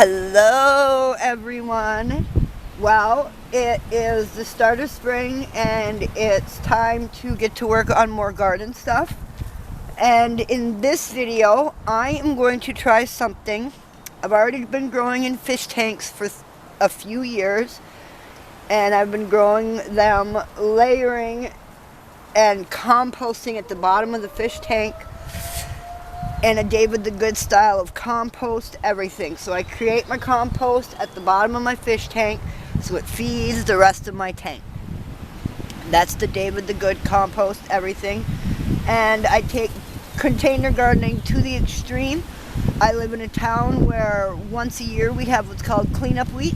Hello everyone. Well, it is the start of spring and it's time to get to work on more garden stuff. And in this video, I am going to try something. I've already been growing in fish tanks for a few years, and I've been growing them, layering and composting at the bottom of the fish tank in a David the Good style of compost everything. So I create my compost at the bottom of my fish tank so it feeds the rest of my tank. That's the David the Good compost everything. And I take container gardening to the extreme. I live in a town where once a year we have what's called cleanup week,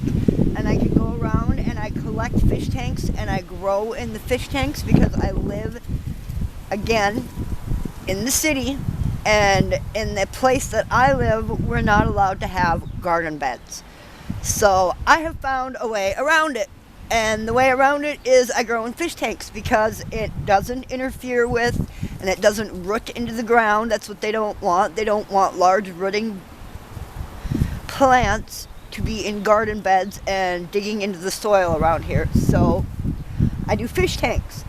and I can go around and I collect fish tanks and I grow in the fish tanks because I live, again, in the city. And in the place that I live, we're not allowed to have garden beds. So I have found a way around it. And the way around it is I grow in fish tanks because it doesn't interfere with and it doesn't root into the ground. That's what they don't want. They don't want large rooting plants to be in garden beds and digging into the soil around here. So I do fish tanks.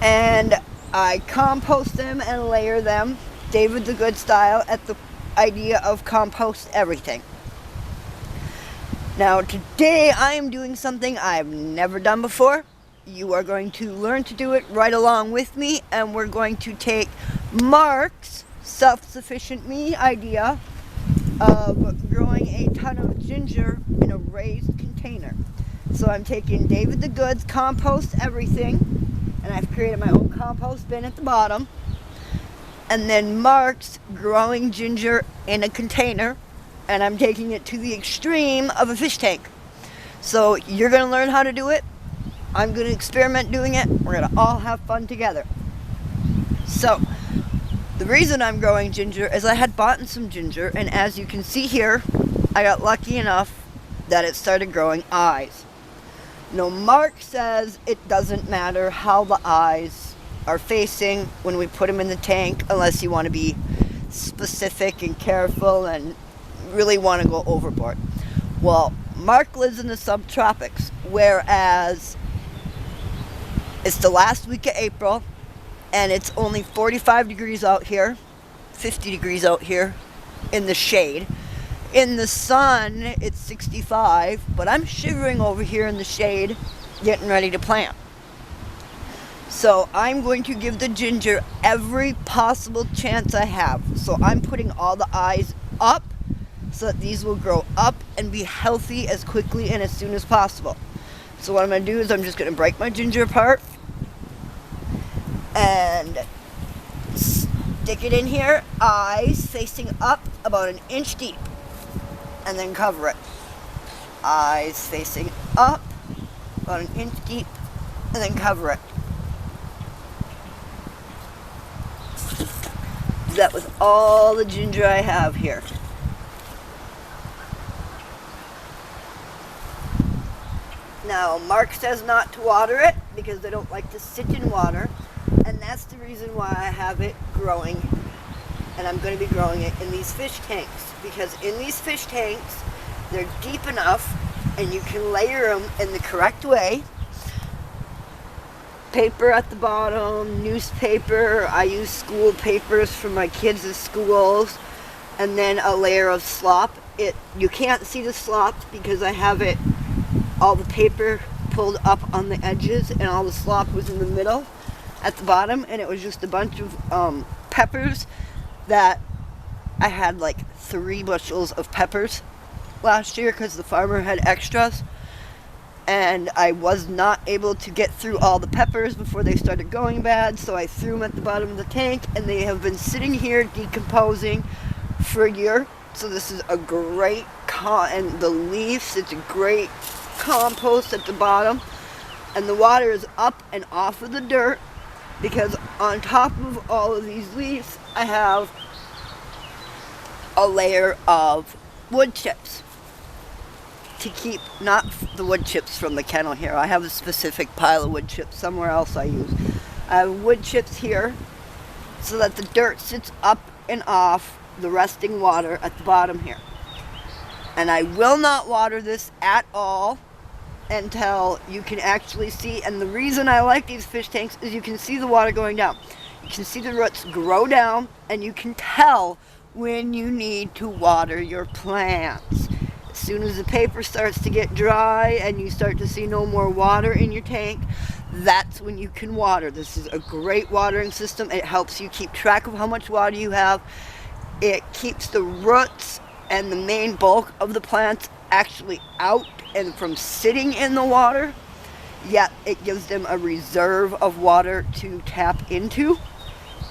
And I compost them and layer them, David the Good style, at the idea of compost everything. Now today I am doing something I've never done before. You are going to learn to do it right along with me, and we're going to take Mark's self-sufficient me idea of growing a ton of ginger in a raised container. So I'm taking David the Good's compost everything, and I've created my own compost bin at the bottom. And then Mark's growing ginger in a container, and I'm taking it to the extreme of a fish tank. So you're going to learn how to do it. I'm going to experiment doing it. We're going to all have fun together. So the reason I'm growing ginger is I had bought some ginger, and as you can see here, I got lucky enough that it started growing eyes. No, Mark says it doesn't matter how the eyes are facing when we put them in the tank, unless you want to be specific and careful and really want to go overboard. Well, Mark lives in the subtropics, whereas it's the last week of April and it's only 45 degrees out here, 50 degrees out here in the shade. In the sun, it's 65, but I'm shivering over here in the shade, getting ready to plant. So I'm going to give the ginger every possible chance I have. So I'm putting all the eyes up so that these will grow up and be healthy as quickly and as soon as possible. So what I'm going to do is I'm just going to break my ginger apart and stick it in here, eyes facing up about an inch deep. And then cover it. Eyes facing up, about an inch deep, and then cover it. Do that with all the ginger I have here. Now, Mark says not to water it because they don't like to sit in water, and that's the reason why I have it growing. And I'm going to be growing it in these fish tanks, because in these fish tanks, they're deep enough and you can layer them in the correct way. Paper at the bottom, newspaper. I use school papers from my kids' schools, and then a layer of slop. You can't see the slop because I have it, all the paper pulled up on the edges and all the slop was in the middle at the bottom, and it was just a bunch of peppers that I had like 3 bushels of peppers last year because the farmer had extras, and I was not able to get through all the peppers before they started going bad, so I threw them at the bottom of the tank, and they have been sitting here decomposing for a year. So this is a great and the leaves, it's a great compost at the bottom, and the water is up and off of the dirt because on top of all of these leaves I have a layer of wood chips to keep, not the wood chips from the kennel here. I have a specific pile of wood chips somewhere else I use. I have wood chips here so that the dirt sits up and off the resting water at the bottom here. And I will not water this at all until you can actually see. And the reason I like these fish tanks is you can see the water going down. You can see the roots grow down, and you can tell when you need to water your plants. As soon as the paper starts to get dry and you start to see no more water in your tank, that's when you can water. This is a great watering system. It helps you keep track of how much water you have. It keeps the roots and the main bulk of the plants actually out and from sitting in the water, yet it gives them a reserve of water to tap into.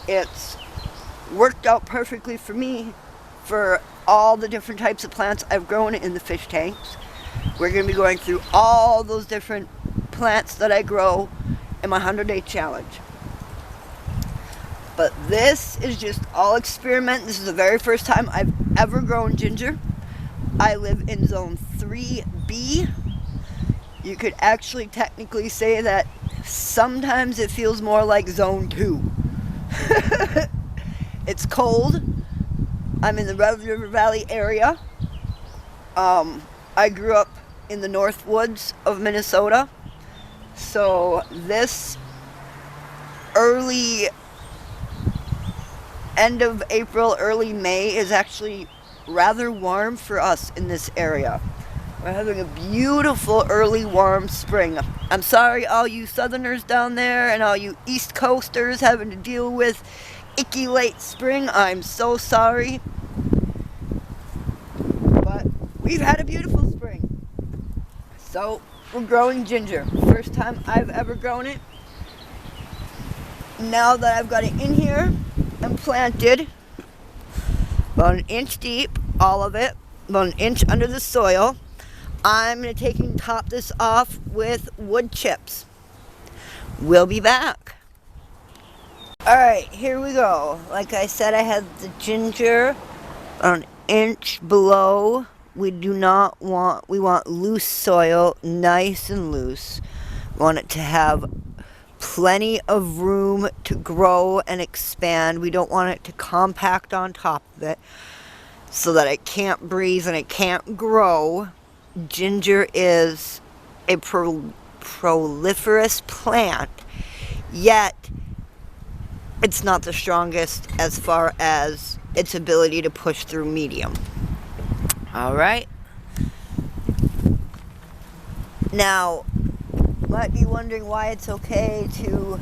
It's worked out perfectly for me for all the different types of plants I've grown in the fish tanks. We're going to be going through all those different plants that I grow in my 100-day challenge. But this is just all experiment. This is the very first time I've ever grown ginger. I live in zone 3B. You could actually technically say that sometimes it feels more like zone 2. It's cold. I'm in the Red River Valley area. I grew up in the North Woods of Minnesota. So this end of April, early May is actually rather warm for us in this area. We're having a beautiful early warm spring. I'm sorry all you southerners down there and all you east coasters having to deal with icky late spring. I'm so sorry. But we've had a beautiful spring. So we're growing ginger. First time I've ever grown it. Now that I've got it in here and planted, about an inch deep, all of it, about an inch under the soil, I'm going to take and top this off with wood chips. We'll be back. Alright, here we go. Like I said, I had the ginger an inch below. We want loose soil, nice and loose. We want it to have plenty of room to grow and expand. We don't want it to compact on top of it so that it can't breathe and it can't grow. Ginger is a proliferous plant, yet it's not the strongest as far as its ability to push through medium. Alright. Now, you might be wondering why it's okay to...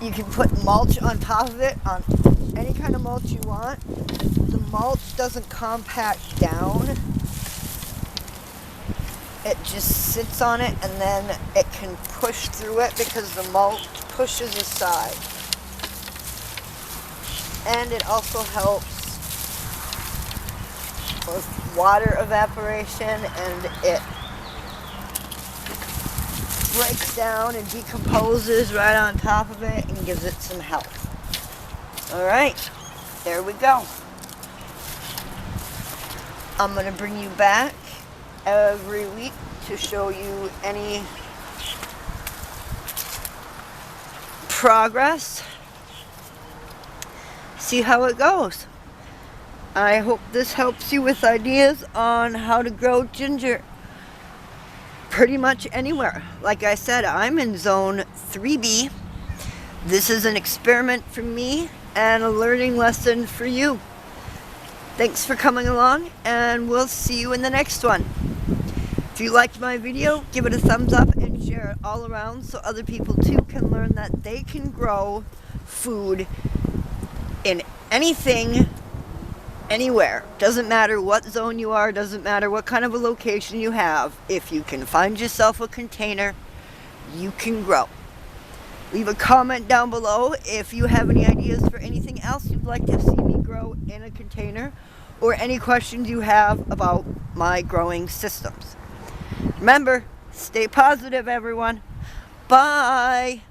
You can put mulch on top of it, on any kind of mulch you want. The mulch doesn't compact down. It just sits on it and then it can push through it because the mulch pushes aside. And it also helps with water evaporation, and it breaks down and decomposes right on top of it and gives it some health. Alright, there we go. I'm going to bring you back every week to show you any progress. See how it goes. I hope this helps you with ideas on how to grow ginger pretty much anywhere. Like I said, I'm in zone 3B. This is an experiment for me and a learning lesson for you. Thanks for coming along, and we'll see you in the next one. If you liked my video, give it a thumbs up and share it all around so other people too can learn that they can grow food in anything, anywhere. Doesn't matter what zone you are, doesn't matter what kind of a location you have. If you can find yourself a container, you can grow. Leave a comment down below if you have any ideas for anything else you'd like to see me grow in a container, or any questions you have about my growing systems. Remember, stay positive, everyone. Bye.